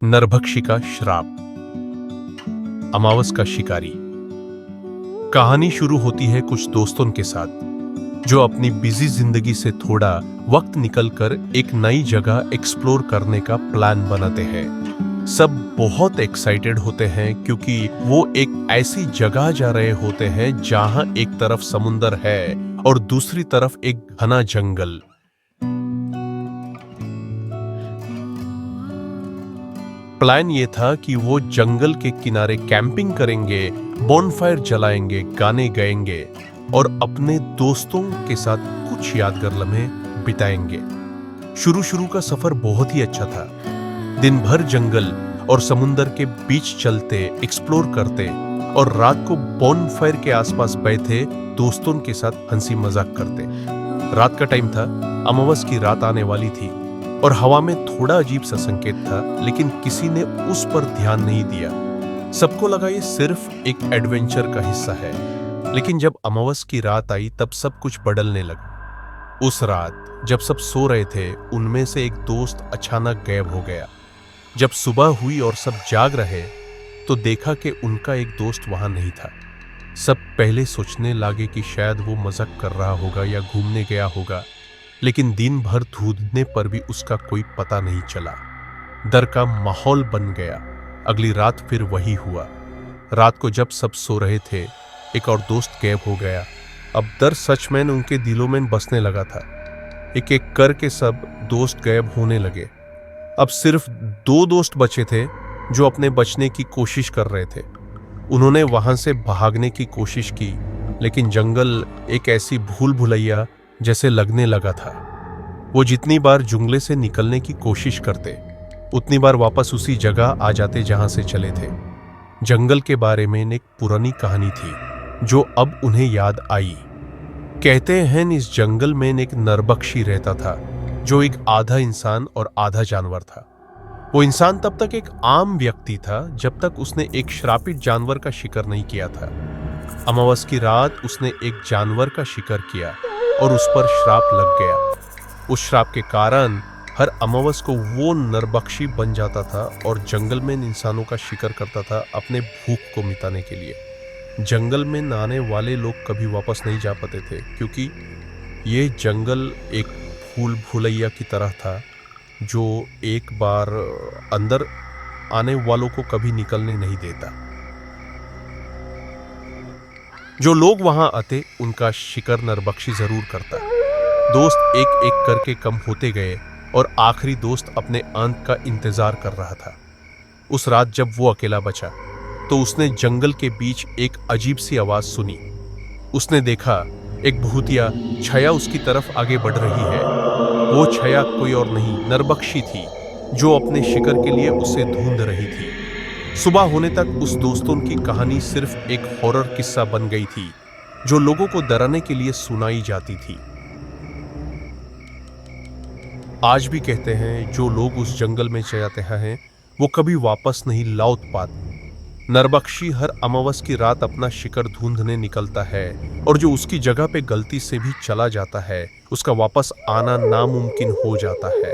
नरभक्षी का श्राप। अमावस का शिकारी। कहानी शुरू होती है कुछ दोस्तों के साथ जो अपनी बिजी जिंदगी से थोड़ा वक्त निकलकर एक नई जगह एक्सप्लोर करने का प्लान बनाते हैं। सब बहुत एक्साइटेड होते हैं क्योंकि वो एक ऐसी जगह जा रहे होते हैं जहां एक तरफ समुंदर है और दूसरी तरफ एक घना जंगल। प्लान ये था कि वो जंगल के किनारे कैंपिंग करेंगे, बॉनफायर जलाएंगे, गाने गाएंगे और अपने दोस्तों के साथ कुछ यादगार लम्हे बिताएंगे। शुरू का सफर बहुत ही अच्छा था। दिन भर जंगल और समुंदर के बीच चलते, एक्सप्लोर करते और रात को बॉनफायर के आसपास बैठे दोस्तों के साथ हंसी मजाक करते। रात का टाइम था, अमावस की रात आने वाली थी और हवा में थोड़ा अजीब सा संकेत था, लेकिन किसी ने उस पर ध्यान नहीं दिया। सबको लगा ये सिर्फ एक एडवेंचर का हिस्सा है। लेकिन जब अमावस की रात आई तब सब कुछ बदलने लगा। उस रात जब सब सो रहे थे, उनमें से एक दोस्त अचानक गायब हो गया। जब सुबह हुई और सब जाग रहे तो देखा कि उनका एक दोस्त वहां नहीं था। सब पहले सोचने लगे कि शायद वो मजाक कर रहा होगा या घूमने गया होगा, लेकिन दिन भर ढूंढने पर भी उसका कोई पता नहीं चला। डर का माहौल बन गया। अगली रात फिर वही हुआ। रात को जब सब सो रहे थे, एक और दोस्त गायब हो गया। अब डर सच में उनके दिलों में बसने लगा था। एक एक करके सब दोस्त गायब होने लगे। अब सिर्फ दो दोस्त बचे थे जो अपने बचने की कोशिश कर रहे थे। उन्होंने वहां से भागने की कोशिश की, लेकिन जंगल एक ऐसी भूल भुलैया जैसे लगने लगा था। वो जितनी बार जंगले से निकलने की कोशिश करते, उतनी बार वापस उसी जगह आ जाते जहां से चले थे। जंगल के बारे में एक पुरानी कहानी थी जो अब उन्हें याद आई। कहते हैं इस जंगल में एक नरभक्षी रहता था जो एक आधा इंसान और आधा जानवर था। वो इंसान तब तक एक आम व्यक्ति था जब तक उसने एक श्रापित जानवर का शिकार नहीं किया था। अमावस की रात उसने एक जानवर का शिकार किया और उस पर श्राप लग गया। उस श्राप के कारण हर अमावस को वो नरभक्षी बन जाता था और जंगल में इंसानों का शिकार करता था अपने भूख को मिटाने के लिए। जंगल में आने वाले लोग कभी वापस नहीं जा पाते थे क्योंकि ये जंगल एक भूल भुलैया की तरह था जो एक बार अंदर आने वालों को कभी निकलने नहीं देता। जो लोग वहां आते उनका शिकार नरभक्षी जरूर करता। दोस्त एक एक करके कम होते गए और आखिरी दोस्त अपने अंत का इंतजार कर रहा था। उस रात जब वो अकेला बचा तो उसने जंगल के बीच एक अजीब सी आवाज सुनी। उसने देखा एक भूतिया छाया उसकी तरफ आगे बढ़ रही है। वो छाया कोई और नहीं, नरभक्षी थी जो अपने शिकार के लिए उसे ढूंढ रही थी। सुबह होने तक उस दोस्तों की कहानी सिर्फ एक हॉरर किस्सा बन गई थी जो लोगों को डराने के लिए सुनाई जाती थी। आज भी कहते हैं जो लोग उस जंगल में जाते हैं वो कभी वापस नहीं लौट पाते। नरभक्षी हर अमावस की रात अपना शिकार ढूंढने निकलता है और जो उसकी जगह पे गलती से भी चला जाता है उसका वापस आना नामुमकिन हो जाता है।